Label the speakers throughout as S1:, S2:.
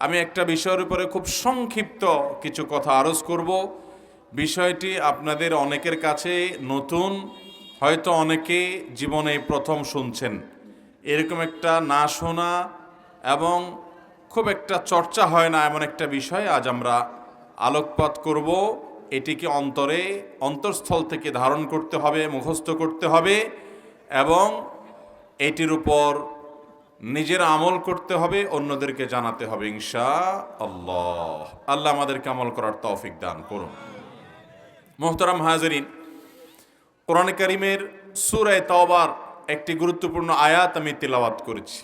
S1: আমি একটা বিষয়ের উপরে খুব সংক্ষিপ্ত কিছু কথা আরজ করব। বিষয়টি আপনাদের অনেকের কাছে নতুন, হয়তো অনেকে জীবনে প্রথম শুনছেন। এরকম একটা না শোনা এবং খুব একটা চর্চা হয় না এমন একটা বিষয় আজ আমরা আলোকপাত করব। এটিকে অন্তরস্থল থেকে ধারণ করতে হবে, মুখস্থ করতে হবে এবং এটির উপর নিজের আমল করতে হবে, অন্যদেরকে জানাতে হবে ইনশাআল্লাহ। আল্লাহ আমাদেরকে আমল করার তৌফিক দান করুন। মুহতারাম হাজিরিন, কোরআন কারীমের সূরা তাওবার একটি গুরুত্বপূর্ণ আয়াত আমি তিলাওয়াত করেছি।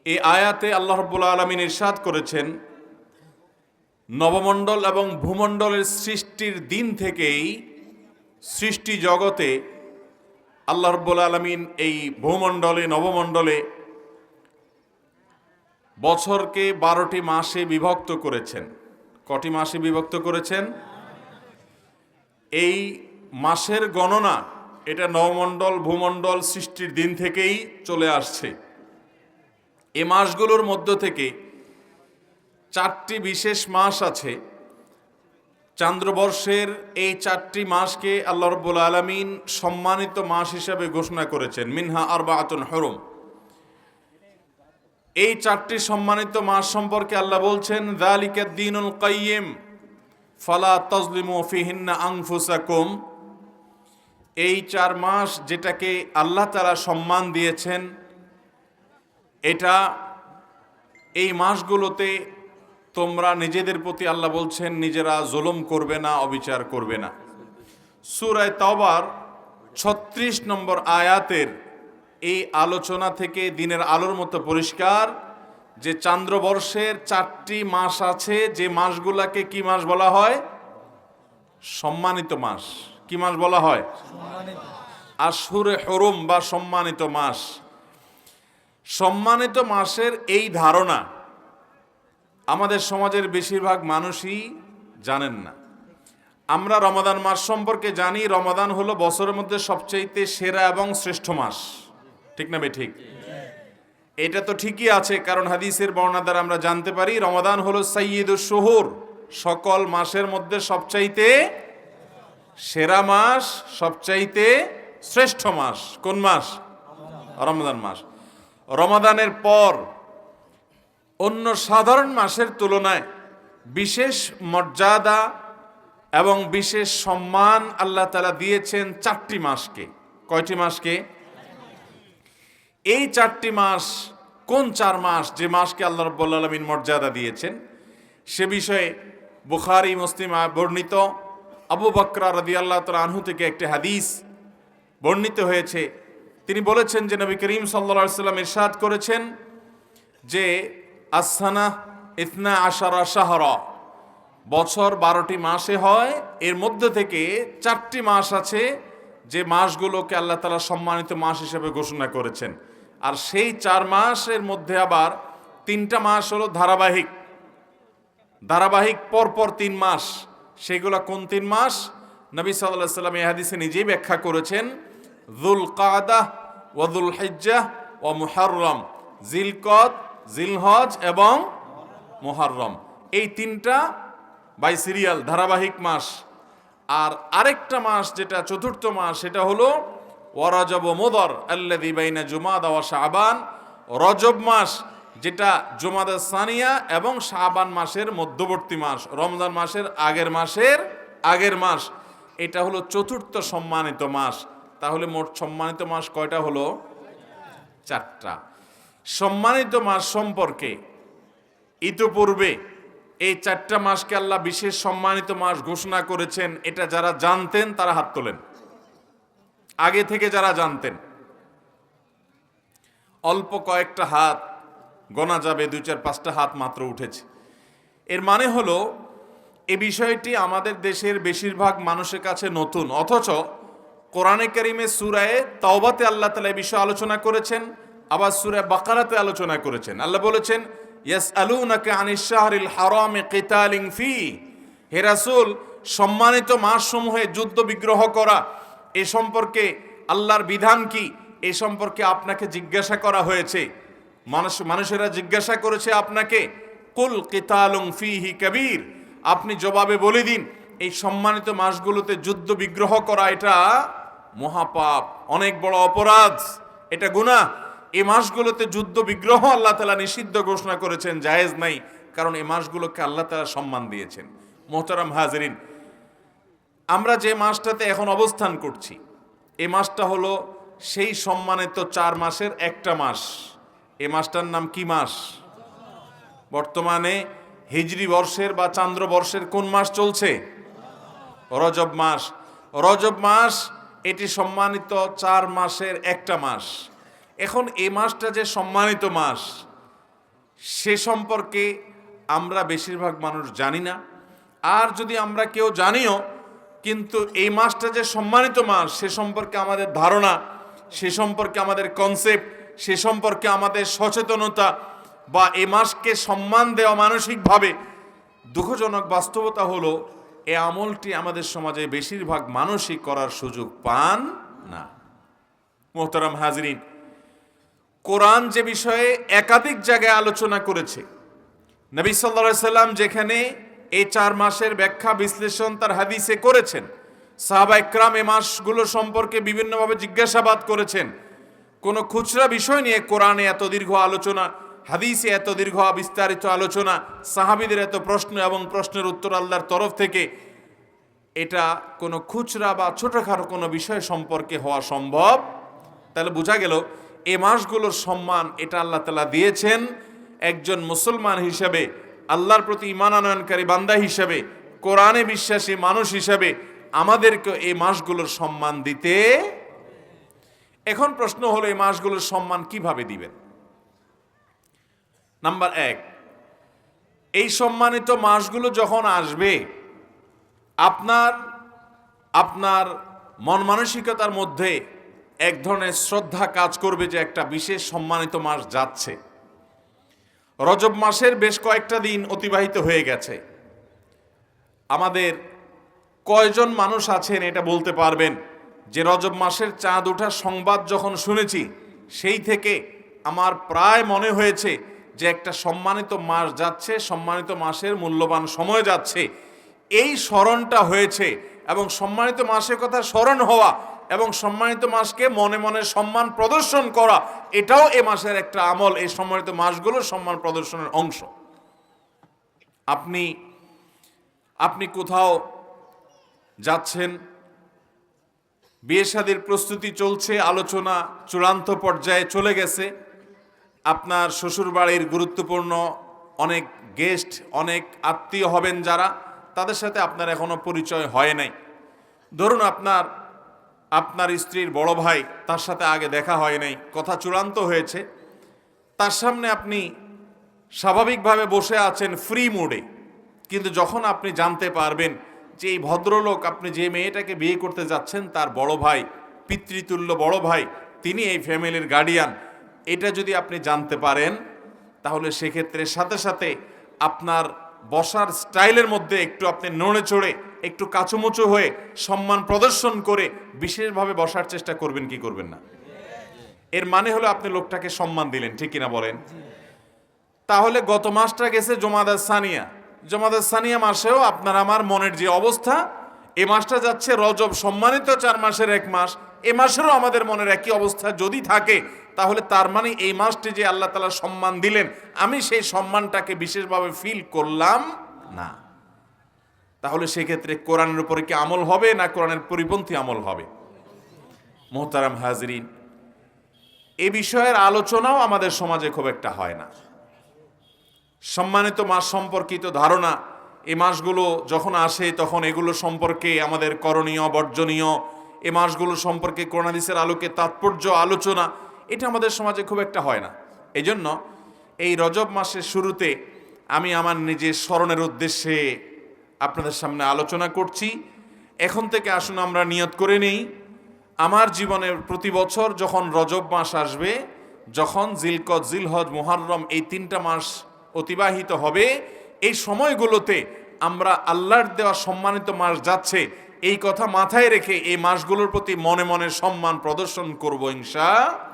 S1: এই আয়াতে আল্লাহ রাব্বুল আলামিন ইরশাদ করেছেন, নবমণ্ডল এবং ভূমণ্ডলের সৃষ্টির দিন থেকেই সৃষ্টি জগতে আল্লাহ রাব্বুল আলামিন এই ভূমণ্ডলে, নবমণ্ডলে বছরকে 12টি মাসে বিভক্ত করেছেন। কটি মাসে বিভক্ত করেছেন? এই মাসের গণনা এটা নবমণ্ডল ভূমণ্ডল সৃষ্টির দিন থেকেই চলে আসছে। এই মাসগুলোর মধ্য থেকে 4টি বিশেষ মাস আছে। চান্দ্রবর্ষের এই 4টি মাসকে আল্লাহ রাব্বুল আলামিন সম্মানিত মাস হিসেবে ঘোষণা করেছেন, মিনহা আরবাআতুন হুরুম। এই 4টি সম্মানিত মাস সম্পর্কে আল্লাহ বলছেন, যালিকাদ দীনুল কাইয়্যিম ফালা তাজলিমু ফিহিন্না আনফুসাকুম। এই 4 মাস যেটাকে আল্লাহ তাআলা সম্মান দিয়েছেন, এটা এই মাসগুলোতে তোমরা নিজেদের প্রতি আল্লাহ বলছেন নিজেরা জুলুম করবে না, অবিচার করবে না। সূরা তাওবার 36 নম্বর আয়াতের এই আলোচনা থেকে দিনের আলোর মতো পরিষ্কার যে চান্দ্রবর্ষের 4টি মাস আছে, যে মাসগুলাকে কি মাস বলা হয়? সম্মানিত মাস। কি মাস বলা হয়? আশহুরে হুরুম বা সম্মানিত মাস। সম্মানিত মাসের এই ধারণা আমাদের সমাজের বেশিরভাগ মানুষই জানেন না। আমরা রমাদান মাস সম্পর্কে জানি, রমাদান হলো বছরের মধ্যে সবচাইতে সেরা এবং শ্রেষ্ঠ মাস। ঠিক না ঠিক? এটা তো ঠিকই আছে, কারণ হাদিসের বর্ণনা দ্বারা আমরা জানতে পারি রমাদান হলো সাইয়্যিদুশ শুহুর, সকল মাসের মধ্যে সবচাইতে সেরা মাস, সবচাইতে শ্রেষ্ঠ মাস। কোন মাস? রমাদান মাস। রমাদানের পর অন্য সাধারণ মাসের তুলনায় বিশেষ মর্যাদা এবং বিশেষ সম্মান আল্লাহ তাআলা দিয়েছেন 4টি মাসকে। কয়টি মাসকে? এই 4টি মাস কোন 4 মাস, যে মাসকে আল্লাহ রাব্বুল আলামিন মর্যাদা দিয়েছেন, সে বিষয়ে বুখারী মুসলিম বর্ণিত আবু বকর রাদিয়াল্লাহু তাআলা আনহু থেকে একটি হাদিস বর্ণিত হয়েছে। তিনি বলেছেন যে নবী করিম সাল্লাল্লাহু আলাইহি সাল্লাম ইরশাদ করেছেন যে আসসানা 12 শাহরা, বছর 12টি মাসে হয়, এর মধ্যে থেকে 4টি মাস আছে যে মাসগুলোকে আল্লাহ তাআলা সম্মানিত মাস হিসেবে ঘোষণা করেছেন। আর সেই 4 মাসের মধ্যে আবার 3টা মাস হলো ধারাবাহিক পরপর 3 মাস। সেগুলো কোন 3 মাস? নবী সাল্লাল্লাহু আলাইহি সাল্লাম এই হাদিসে নিজেই ব্যাখ্যা করেছেন, যুল কাদা ওয়া যুল হিজ্জাহ ওয়া মুহররম, জিলকদ, জিলহজ এবং মুহররম। এই 3টা বাই সিরিয়াল ধারাবাহিক মাস। আর আরেকটা মাস যেটা চতুর্থ মাস, সেটা হলো ওয়া রজব ওয়া মুদর আল্লাযী বাইনা জুমাদা ওয়া শাবান, রজব মাস যেটা জুমাদা সানিয়া এবং শাবান মাসের মধ্যবর্তী মাস, রমজান মাসের আগের মাস। এটা হলো চতুর্থ সম্মানিত মাস। তাহলে মোট সম্মানিত মাস কয়টা হলো? 4টা। সম্মানিত মাস সম্পর্কে ইতিপূর্বে এই 4টা মাসকে আল্লাহ বিশেষ সম্মানিত মাস ঘোষণা করেছেন, এটা যারা জানতেন তারা হাত তোলেন। আগে থেকে যারা জানতেন, অল্প কয়েকটা হাত গোনা যাবে, 2, 4, 5টা হাত মাত্র উঠেছে। এর মানে হলো এই বিষয়টি আমাদের দেশের বেশিরভাগ মানুষের কাছে নতুন, অথচ কোরআনে কারিমে সূরা তাওবাতে আল্লাহ তাআলা এই বিষয়ে আলোচনা করেছেন, আবার সূরা বাকারাতে আলোচনা করেছেন। আল্লাহ বলেছেন, ইয়াসআলুনাকা আনিশ শাহরিল হারামি কিতালিন ফি, হে রাসূল, সম্মানিত মাসসমূহে যুদ্ধ বিগ্রহ করা এ সম্পর্কে আল্লাহর বিধান কি, এ সম্পর্কে আপনাকে জিজ্ঞাসা করা হয়েছে। মানুষেরা জিজ্ঞাসা করেছে আপনাকে, কুল কিতালুন ফীহি কাবীর, আপনি জবাবে বলে দিন এই সম্মানিত মাসগুলোতে যুদ্ধ বিগ্রহ করা এটা মহাপাপ, অনেক বড় অপরাধ, এটা গুনাহ। এই মাসগুলোতে যুদ্ধ বিগ্রহ আল্লাহ তাআলা নিষিদ্ধ ঘোষণা করেছেন, জায়েজ নাই, কারণ এই মাসগুলোকে আল্লাহ তাআলা সম্মান দিয়েছেন। মোহতারাম হাজিরিন, আমরা যে মাসটাতে এখন অবস্থান করছি এই মাসটা হলো সেই সম্মানিত 4 মাসের একটা মাস। এই মাসটার নাম কি মাস? বর্তমানে হিজরি বর্ষের বা চান্দ্র বর্ষের কোন মাস চলছে? রজব মাস। রজব মাস এটি সম্মানিত 4 মাসের একটা মাস। এখন এই মাসটা যে সম্মানিত মাস সে সম্পর্কে আমরা বেশিরভাগ মানুষ জানি না, আর যদি আমরা কেউ জানিও কিন্তু এই মাসটা যে সম্মানিত মাস সে সম্পর্কে আমাদের ধারণা, সে সম্পর্কে আমাদের কনসেপ্ট, সে সম্পর্কে আমাদের সচেতনতা বা এই মাসকে সম্মান দেওয়া মানসিকভাবে, দুঃখজনক বাস্তবতা হলো এই আমলটি আমাদের সমাজে বেশিরভাগ মানুষই করার সুযোগ পান না। মোহতারাম হাজরিন, কোরআন যে বিষয়ে একাধিক জায়গায় আলোচনা করেছে, নবী সাল্লাল্লাহু আলাইহি সাল্লাম যেখানে এই 4 মাসের ব্যাখ্যা বিশ্লেষণ তার হাদিসে করেছেন, সাহাবা ইকরাম এই মাসগুলো সম্পর্কে বিভিন্নভাবে জিজ্ঞাসাবাদ করেছেন। কোনো খুচরা বিষয় নিয়ে কোরআনে এত দীর্ঘ আলোচনা, হাদিসে এত দীর্ঘ বিস্তারিত আলোচনা, সাহাবীদের এত প্রশ্ন এবং প্রশ্নের উত্তর আল্লাহর তরফ থেকে, এটা কোনো খুচরা বা ছোটখাটো কোনো বিষয় সম্পর্কে হওয়া সম্ভব। তাহলে বোঝা গেল এই মাসগুলোর সম্মান এটা আল্লাহ তাআলা দিয়েছেন একজন মুসলমান হিসেবে, আল্লাহর প্রতি ঈমান আনয়নকারী বান্দা হিসেবে, কোরআনে বিশ্বাসী মানুষ হিসেবে আমাদেরকে এই মাসগুলোর সম্মান দিতে। এখন প্রশ্ন হলো এই মাসগুলোর সম্মান কিভাবে দিবেন? নাম্বার 1, এই সম্মানিত মাসগুলো যখন আসবে আপনার মন মানসিকতার মধ্যে এক ধরনের শ্রদ্ধা কাজ করবে যে একটা বিশেষ সম্মানিত মাস যাচ্ছে। রজব মাসের বেশ কয়েকটা দিন অতিবাহিত হয়ে গেছে। আমাদের কয়জন মানুষ আছেন এটা বলতে পারবেন যে রজব মাসের চাঁদ ওঠার সংবাদ যখন শুনেছি সেই থেকে আমার প্রায় মনে হয়েছে যে একটা সম্মানিত মাস যাচ্ছে, সম্মানিত মাসের মূল্যবান সময় যাচ্ছে, এই স্মরণটা হয়েছে। এবং সম্মানিত মাসের কথা স্মরণ হওয়া এবং সম্মানিত মাসকে মনে মনে সম্মান প্রদর্শন করা, এটাও এ মাসের একটা আমল, এই সম্মানিত মাসগুলোর সম্মান প্রদর্শনের অংশ। আপনি কোথাও যাচ্ছেন, বিয়ে শাদীর প্রস্তুতি চলছে, আলোচনা চূড়ান্ত পর্যায়ে চলে গেছে, আপনার শ্বশুর বাড়ির গুরুত্বপূর্ণ অনেক গেস্ট, অনেক আত্মীয় হবেন যারা, তাদের সাথে আপনার এখনো পরিচয় হয় নাই। ধরুন আপনার স্ত্রীর বড় ভাই, তার সাথে আগে দেখা হয় নাই, কথা চূড়ান্ত হয়েছে, তার সামনে আপনি স্বাভাবিকভাবে বসে আছেন ফ্রি মুডে, কিন্তু যখন আপনি জানতে পারবেন যে এই ভদ্রলোক, আপনি যে মেয়েটাকে বিয়ে করতে যাচ্ছেন তার বড় ভাই, পিতৃতুল্য বড় ভাই, তিনি এই ফ্যামিলির গার্ডিয়ান, এটা যদি আপনি জানতে পারেন তাহলে সেক্ষেত্রে সাথে সাথে আপনার বসার স্টাইলের মধ্যে একটু আপনি নড়ে চড়ে, একটু কাচুমুচু হয়ে, সম্মান প্রদর্শন করে বিশেষভাবে বসার চেষ্টা করবেন কি করবেন না? এর মানে হলো আপনি লোকটাকে সম্মান দিলেন, ঠিক কিনা বলেন? তাহলে গত মাসটা গেছে জমাদার সানিয়া মাসেও আপনার আমার মনের যে অবস্থা, এ মাসটা যাচ্ছে রজব, সম্মানিত 4 মাসের এক মাস, এ মাসেরও আমাদের মনের একই অবস্থা যদি থাকে তাহলে তার মানে এই মাসটি যে আল্লাহ তাআলা সম্মান দিলেন, আমি সেই সম্মানটাকে বিশেষভাবে ফিল করলাম না। তাহলে সেক্ষেত্রে কোরআনের উপরে কি আমল হবে না কোরআনের পরিপন্থী আমল হবে? মোহতারাম হাজরিন, এই বিষয়ের আলোচনাও আমাদের সমাজে খুব একটা হয় না। সম্মানিত মাস সম্পর্কিত ধারণা, এই মাসগুলো যখন আসে তখন এগুলো সম্পর্কে আমাদের করণীয় বর্জনীয়, এই মাসগুলো সম্পর্কে কোরআন হাদিসের আলোকে তাৎপর্য আলোচনা, এটা আমাদের সমাজে খুব একটা হয় না। এই জন্য এই রজব মাসের শুরুতে আমি আমার নিজের স্মরণের উদ্দেশ্যে আপনাদের সামনে আলোচনা করছি। এখন থেকে আসুন আমরা নিয়ত করে নিই, আমার জীবনের প্রতি বছর যখন রজব মাস আসবে, যখন জিলকদ, জিলহজ, মুহররম এই 3টা মাস অতিবাহিত হবে, এই সময়গুলোতে আমরা আল্লাহর দেওয়া সম্মানিত মাস যাচ্ছে এই কথা মাথায় রেখে এই মাসগুলোর প্রতি মনে মনে সম্মান প্রদর্শন করব ইনশাআল্লাহ।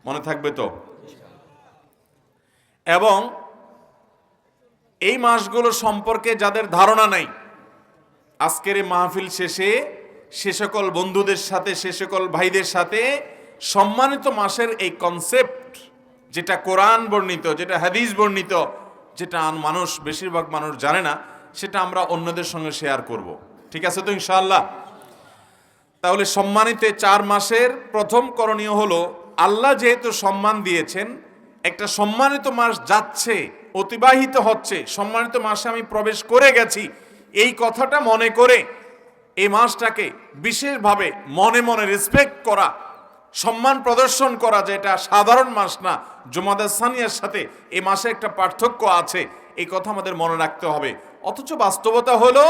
S1: মনে থাকবে তো? এবং এই মাসগুলো সম্পর্কে যাদের ধারণা নাই, আজকের এই মাহফিল শেষে সে সকল বন্ধুদের সাথে, সে সকল ভাইদের সাথে সম্মানিত মাসের এই কনসেপ্ট, যেটা কোরআন বর্ণিত, যেটা হাদিস বর্ণিত, যেটা মানুষ, বেশিরভাগ মানুষ জানে না, সেটা আমরা অন্যদের সঙ্গে শেয়ার করব। ঠিক আছে তো ইনশাআল্লাহ? তাহলে সম্মানিত 4 মাসের প্রথম করণীয় হলো, আল্লাহ যেহেতু সম্মান দিয়েছেন, একটা সম্মানিত মাস যাচ্ছে, অতিবাহিত হচ্ছে, সম্মানিত মাসে আমি প্রবেশ করে গেছি, এই কথাটা মনে করে এই মাসটাকে বিশেষভাবে মনে মনে রেসপেক্ট করা, সম্মান প্রদর্শন করা, যে এটা সাধারণ মাস না, জুমাদা সানিয়ার সাথে এই মাসে একটা পার্থক্য আছে, এই কথা আমাদের মনে রাখতে হবে। অথচ বাস্তবতা হলো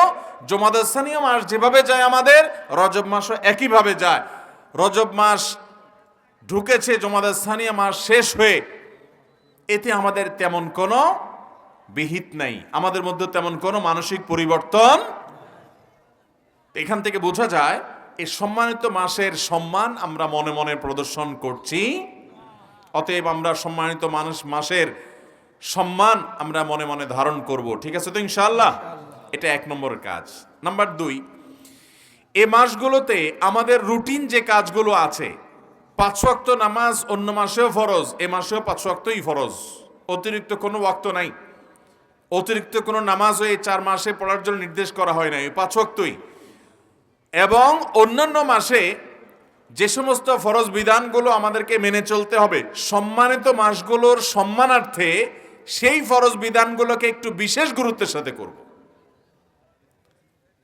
S1: জুমাদা সানিয়া মাস যেভাবে যায় আমাদের, রজব মাসও একইভাবে যায়। রজব মাস ঢুকেছে, জুমাদা সানিয়া মাস শেষ হয়ে, এতে আমাদের তেমন কোনো বিহিত নাই, আমাদের মধ্যে তেমন কোনো মানসিক পরিবর্তন। এখান থেকে বোঝা যায় এই সম্মানিত মাসের সম্মান আমরা মনে মনে প্রদর্শন করছি। অতএব আমরা সম্মানিত মাসের সম্মান আমরা মনে মনে ধারণ করব। ঠিক আছে তো ইনশাআল্লাহ? এটা 1 নম্বর কাজ। নাম্বার 2, এই মাসগুলোতে আমাদের রুটিন যে কাজগুলো আছে, 5 ওয়াক্ত নামাজ অন্য মাসেও ফরজ, এ মাসেও 5 ওয়াক্তই ফরজ, অতিরিক্ত কোনো ওয়াক্ত নাই, অতিরিক্ত কোনো নামাজও এই 4 মাসে পড়ার জন্য নির্দেশ করা হয় না, এই 5 ওয়াক্তই। এবং অন্যান্য মাসে যে সমস্ত ফরজ বিধানগুলো আমাদেরকে মেনে চলতে হবে, সম্মানিত মাসগুলোর সম্মানার্থে সেই ফরজ বিধানগুলোকে একটু বিশেষ গুরুত্বের সাথে করব,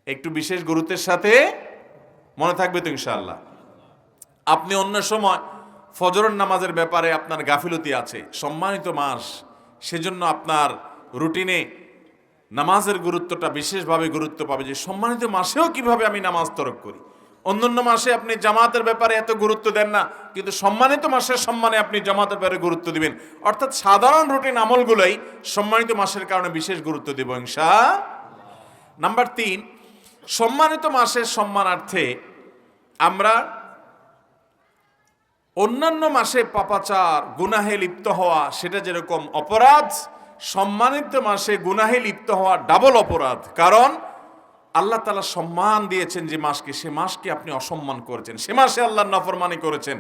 S1: একটু বিশেষ গুরুত্বের সাথে। মনে থাকবে তো ইনশাআল্লাহ? আপনি অন্য সময় ফজরের নামাজের ব্যাপারে আপনার গাফিলতি আছে, সম্মানিত মাস, সেজন্য আপনার রুটিনে নামাজের গুরুত্বটা বিশেষভাবে গুরুত্ব পাবে, যে সম্মানিত মাসেও কিভাবে আমি নামাজ তরক করি। অন্যান্য মাসে আপনি জামাতের ব্যাপারে এত গুরুত্ব দেন না, কিন্তু সম্মানিত মাসের সম্মানে আপনি জামাতের ব্যাপারে গুরুত্ব দিবেন। অর্থাৎ সাধারণ রুটিন আমলগুলোই সম্মানিত মাসের কারণে বিশেষ গুরুত্ব দেব ইনশাআল্লাহ। নাম্বার 3, সম্মানিত মাসের সম্মানার্থে আমরা অন্যান্য মাসে পাপাচার, গুনাহে লিপ্ত হওয়া, সেটা যেরকম অপরাধ, সম্মানিত মাসে গুনাহে লিপ্ত হওয়া ডাবল অপরাধ। কারণ আল্লাহ তাআলা সম্মান দিয়েছেন যে মাসকে, সে মাসকে আপনি অসম্মান করেছেন, সে মাসে আল্লাহর নাফরমানি করেছেন।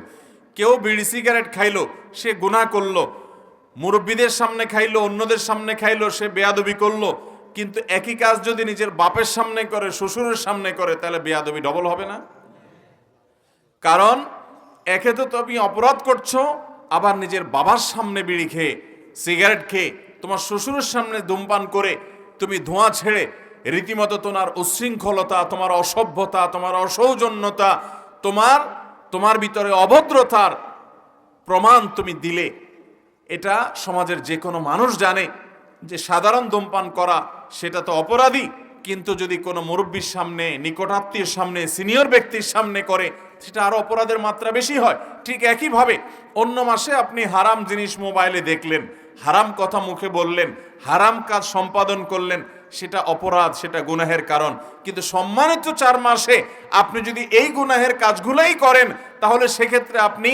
S1: কেউ বিড়ি সিগারেট খাইলো, সে গুনাহ করলো, মুরব্বীদের সামনে খাইলো, অন্যদের সামনে খাইলো, সে বেয়াদবি করলো। কিন্তু একই কাজ যদি নিজের বাপের সামনে করে, শ্বশুরের সামনে করে, তাহলে বেয়াদবি ডবল হবে না? কারণ একে তো তুমি অপরাধ করছো, আবার নিজের বাবার সামনে বিড়ি খেয়ে, সিগারেট খেয়ে, তোমার শ্বশুরের সামনে ধূমপান করে তুমি ধোঁয়া ছেড়ে রীতিমতো তোমার উচ্ছৃঙ্খলতা, তোমার অসভ্যতা, তোমার অসৌজন্যতা, তোমার ভিতরে অভদ্রতার প্রমাণ তুমি দিলে। এটা সমাজের যে কোনো মানুষ জানে যে সাধারণ ধূমপান করা সেটা তো অপরাধী, কিন্তু যদি কোনো মুরব্বীর সামনে, নিকটাত্মীয়ের সামনে, সিনিয়র ব্যক্তির সামনে করে, সেটা আরো অপরাধের মাত্রা বেশি হয়। ঠিক একইভাবে অন্য মাসে আপনি হারাম জিনিস মোবাইলে দেখলেন, হারাম কথা মুখে বললেন, হারাম কাজ সম্পাদন করলেন, সেটা অপরাধ, সেটা গুনাহের কারণ। কিন্তু সম্মানিত 4 মাসে আপনি যদি এই গুনাহের কাজগুলোই করেন, তাহলে সেক্ষেত্রে আপনি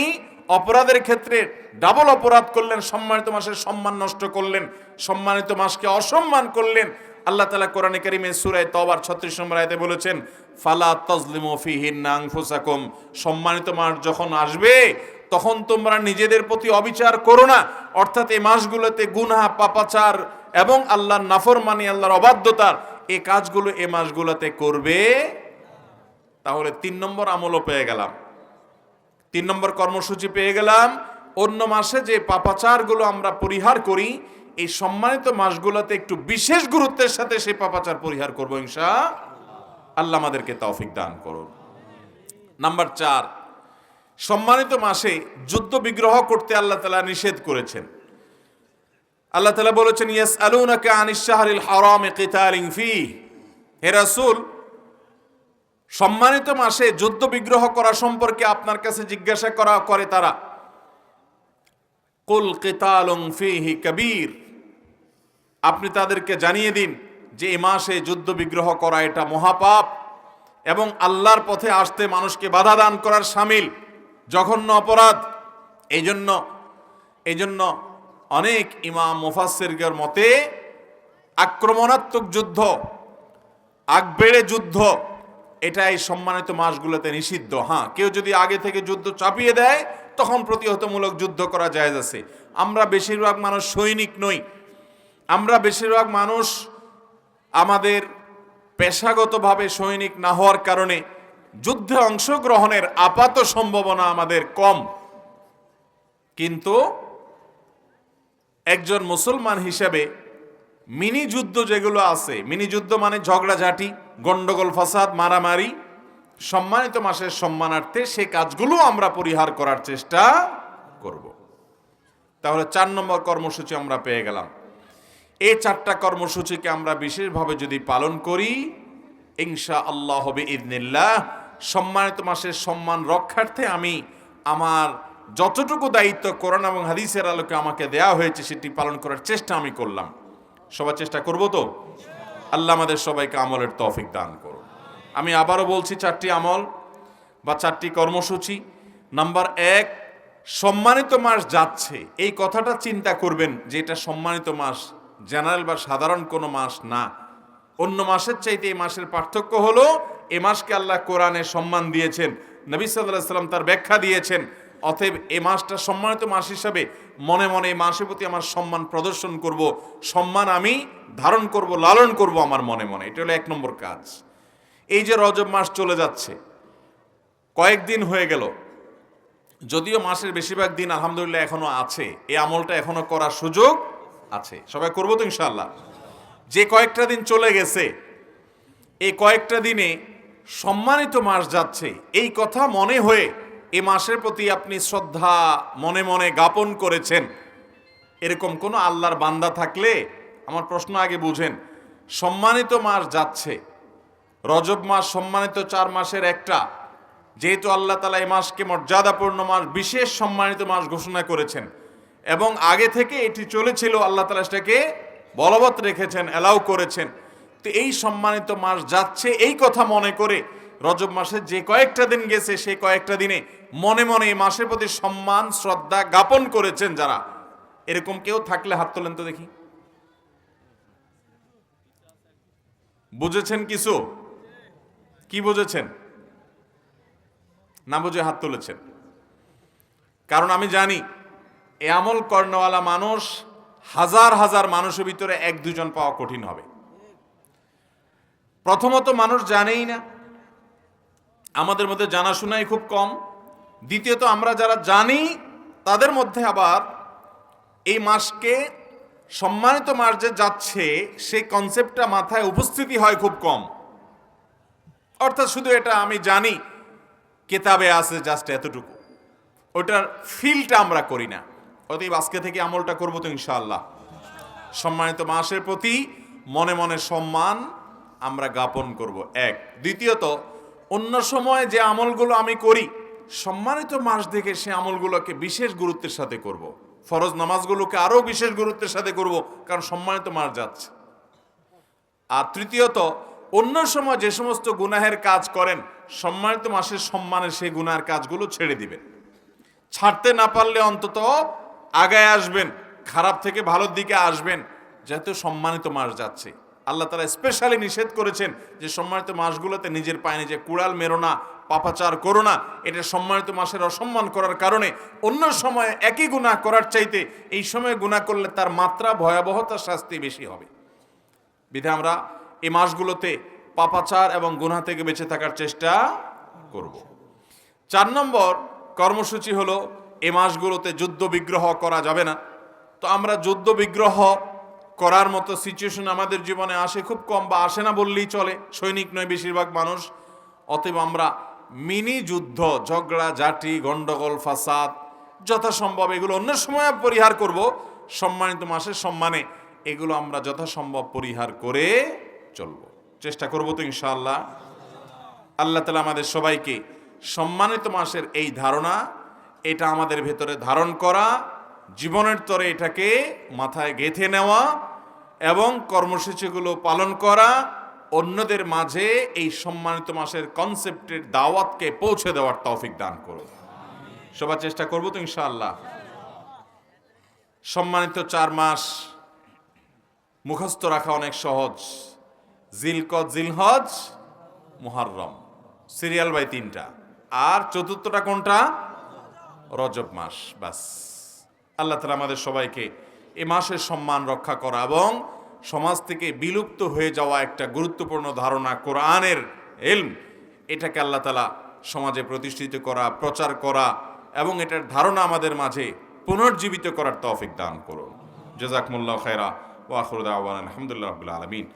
S1: অপরাধের ক্ষেত্রে ডাবল অপরাধ করলেন, সম্মানিত মাসের সম্মান নষ্ট করলেন, সম্মানিত মাসকে অসম্মান করলেন। আল্লাহ তাআলা কোরআনে কারীমে সূরা তাওবার 36 নম্বর আয়াতে বলেছেন, ফালা তাজলিমু ফিহিন্না আনফুসাকুম, সম্মানিত মাস যখন আসবে তখন তোমরা নিজেদের প্রতি অবিচার করো না। অর্থাৎ এই মাসগুলোতে গুনাহ, পাপাচার এবং আল্লাহর নাফরমানি, আল্লাহর অবাধ্যতার এই কাজগুলো এই মাসগুলোতে করবে। তাহলে 3 নম্বর আমলও পেয়ে গেলাম, 3 নম্বর কর্মসূচি পেয়ে গেলাম। অন্য মাসে যে পাপাচারগুলো আমরা পরিহার করি, এই সম্মানিত মাসগুলোতে একটু বিশেষ গুরুত্বের সাথে সেই পাপাচার পরিহার করবো ইনশাআল্লাহ। আল্লাহ আমাদেরকে তৌফিক দান করুন। নাম্বার 4, সম্মানিত মাসে যুদ্ধ বিগ্রহ করতে আল্লাহ তাআলা নিষেধ করেছেন। আল্লাহ তাআলা বলেছেন, ইয়াসআলুনাকা আনিশ শাহরিল হারাম কিতালিন ফীহি, হে রাসূল, সম্মানিত মাসে যুদ্ধ বিগ্রহ করা সম্পর্কে আপনার কাছে জিজ্ঞাসা করে তারা। কুল কিতালুন ফীহি কাবীর, আপনি তাদেরকে জানিয়ে দিন যে এই মাসে যুদ্ধ বিগ্রহ করা এটা মহাপাপ এবং আল্লাহর পথে আসতে মানুষকে বাধা দান করার শামিল, জঘন্য অপরাধ। এই জন্য অনেক ইমাম মুফাসসিরদের মতে আক্রমণাত্মক যুদ্ধ, আগবেড়ে যুদ্ধ, এটা এই সম্মানিত মাসগুলোতে নিষিদ্ধ। হ্যাঁ, কেউ যদি আগে থেকে যুদ্ধ চাপিয়ে দেয় তখন প্রতিহতমূলক যুদ্ধ করা জায়েজ আছে। আমরা বেশিরভাগ মানুষ সৈনিক নই। আমরা বেশিরভাগ মানুষ আমাদের পেশাগতভাবে সৈনিক না হওয়ার কারণে যুদ্ধে অংশগ্রহণের আপাত সম্ভাবনা আমাদের কম। কিন্তু একজন মুসলমান হিসেবে মিনি যুদ্ধ যেগুলো আছে, মিনি যুদ্ধ মানে ঝগড়াঝাটি, গন্ডগোল, ফাসাদ, মারামারি, সম্মানিত মাসের সম্মানার্থে সে কাজগুলো আমরা পরিহার করার চেষ্টা করব। তাহলে 4 নম্বর কর্মসূচি আমরা পেয়ে গেলাম। এই 4টা কর্মসূচিকে আমরা বিশেষভাবে যদি পালন করি, ইনশাআল্লাহ বিইذনিল্লাহ সম্মানিত মাসের সম্মান রক্ষার্থে আমি আমার যতটুকু দায়িত্ব কোরআন এবং হাদিসের আলোকে আমাকে দেয়া হয়েছে সেটি পালন করার চেষ্টা আমি করলাম। সবাই চেষ্টা করব তো? আল্লাহ আমাদের সবাইকে আমলের তৌফিক দান করুন। আমি আবারও বলছি 4টি আমল বা 4টি কর্মসূচি। নাম্বার 1, সম্মানিত মাস যাচ্ছে, এই কথাটা চিন্তা করবেন যে এটা সম্মানিত মাস, জেনারেল বা সাধারণ কোনো মাস না। অন্য মাসের চাইতে এই মাসের পার্থক্য হলো এই মাসকে আল্লাহ কোরআনে সম্মান দিয়েছেন, নবী সাল্লাল্লাহু আলাইহি ওয়াসাল্লাম তার ব্যাখ্যা দিয়েছেন। অতএব এই মাসটা সম্মানিত মাস হিসাবে মনে মনে এই মাসের প্রতি আমার সম্মান প্রদর্শন করব, সম্মান আমি ধারণ করব, লালন করব আমার মনে মনে। এটা হলো 1 নম্বর কাজ। এই যে রজব মাস চলে যাচ্ছে, কয়েকদিন হয়ে গেল, যদিও মাসের বেশিরভাগ দিন আলহামদুলিল্লাহ এখনো আছে, এই আমলটা এখনো করার সুযোগ আছে। সবাই করবো তো ইনশাআল্লাহ? যে কয়েকটা দিন চলে গেছে, এই কয়েকটা দিনে সম্মানিত মাস যাচ্ছে, এই কথা মনে হয়ে এই মাসের প্রতি আপনি শ্রদ্ধা মনে মনে জ্ঞাপন করেছেন, এরকম কোনো আল্লাহর বান্দা থাকলে আমার প্রশ্ন আগে বুঝেন। সম্মানিত মাস যাচ্ছে, রজব মাস সম্মানিত 4 মাসের একটা, যেহেতু আল্লাহ তাআলা এই মাসকে মর্যাদাপূর্ণ মাস, বিশেষ সম্মানিত মাস ঘোষণা করেছেন এবং আগে থেকে এটি চলেছিল, আল্লাহ তাআলা সেটাকে বলবৎ রেখেছেন, অ্যালাউ করেছেন। তো এই সম্মানিত মাস যাচ্ছে এই কথা মনে করে রজব মাসের যে কয়েকটা দিন গেছে সেই কয়েকটা দিনে মনে মনে এই মাসের প্রতি সম্মান শ্রদ্ধা জ্ঞাপন করেছেন যারা, এরকম কেউ থাকলে হাত তোলেন তো দেখি। বুঝেছেন কিছু? কি বুঝেছেন? না বুঝে হাত তুলেছেন। কারণ আমি জানি এই আমল কর্ণওয়ালা মানুষ হাজার হাজার মানুষের ভিতরে 1-2 জন পাওয়া কঠিন হবে। প্রথমত মানুষ জানেই না, আমাদের মধ্যে জানাশোনাই খুব কম। দ্বিতীয়ত আমরা যারা জানি তাদের মধ্যে আবার এই মাসকে সম্মানিত মাস যে যাচ্ছে সেই কনসেপ্টটা মাথায় উপস্থিতি হয় খুব কম। অর্থাৎ শুধু এটা আমি জানি, কিতাবে আছে, জাস্ট এতটুকু, ওটার ফিলটা আমরা করি না। অতএব আজকে থেকে আমলটা করবো তো ইনশাআল্লাহ। সম্মানিত মাসের প্রতি মনে মনে সম্মান আমরা জ্ঞাপন করব, 1। দ্বিতীয়ত, অন্য সময় যে আমলগুলো আমি করি সম্মানিত মাস দেখে সে আমলগুলোকে বিশেষ গুরুত্বের সাথে করব। ফরজ নামাজগুলোকে আরো বিশেষ গুরুত্বের সাথে করব, কারণ সম্মানিত মাস যাচ্ছে। আর তৃতীয়ত, অন্য সময় যে সমস্ত গুনাহের কাজ করেন সম্মানিত মাসের সম্মানে সেই গুনাহের কাজগুলো ছেড়ে দিবেন। ছাড়তে না পারলে অন্তত আগায় আসবেন, খারাপ থেকে ভালোর দিকে আসবেন, যেহেতু সম্মানিত মাস যাচ্ছে। আল্লাহ তাআলা স্পেশালি নিষেধ করেছেন যে সম্মানিত মাসগুলোতে নিজের পায়ে নিজে কুড়াল মেরো না, পাপাচার করো না। এটা সম্মানিত মাসের অসম্মান করার কারণে অন্য সময় একই গুনাহ করার চাইতে এই সময় গুনাহ করলে তার মাত্রা, ভয়াবহতা, শাস্তি বেশি হবে। বিধায় আমরা এই মাসগুলোতে পাপাচার এবং গুনাহ থেকে বেঁচে থাকার চেষ্টা করব। 4 নম্বর কর্মসূচি হলো এই মাসগুলোতে যুদ্ধ বিগ্রহ করা যাবে না। তো আমরা যুদ্ধ বিগ্রহ করার মতো সিচুয়েশন আমাদের জীবনে আসে খুব কম, বা আসে না বললেই চলে, সৈনিক নয় বেশিরভাগ মানুষ। অতএব আমরা মিনি যুদ্ধ, ঝগড়া ঝাঁটি, গন্ডগোল, ফাসাদ যথাসম্ভব এগুলো অন্য সময় পরিহার করব। সম্মানিত মাসের সম্মানে এগুলো আমরা যথাসম্ভব পরিহার করে চলব, চেষ্টা করব তো ইনশাআল্লাহ। আল্লাহ তাআলা আমাদের সবাইকে সম্মানিত মাসের এই ধারণা, এটা আমাদের ভেতরে ধারণ করা, জীবনের তরে এটাকে মাথায় গেঁথে নেওয়া এবং কর্মসূচিগুলো পালন করা, অন্যদের মাঝে এই সম্মানিত মাসের কনসেপ্টের দাওয়াতকে পৌঁছে দেওয়ার তৌফিক দান করুন। সবার চেষ্টা করব তো ইনশাআল্লাহ। সম্মানিত 4 মাস, মুখস্থ রাখা অনেক সহজ। জিলকদ, জিলহজ, মুহররম, সিরিয়াল বাই 3টা। আর চতুর্থটা কোনটা? রজব মাস। বাস। আল্লাহ তাআলা আমাদের সবাইকে এ মাসের সম্মান রক্ষা করা এবং সমাজ থেকে বিলুপ্ত হয়ে যাওয়া একটা গুরুত্বপূর্ণ ধারণা কোরআনের ইলম, এটাকে আল্লাহ তাআলা সমাজে প্রতিষ্ঠিত করা, প্রচার করা এবং এটার ধারণা আমাদের মাঝে পুনর্জীবিত করার তৌফিক দান করুন। জাযাকুমুল্লাহু খায়রা ওয়া আখিরু দাওয়ানা আলহামদুলিল্লাহি রাব্বিল আলামিন।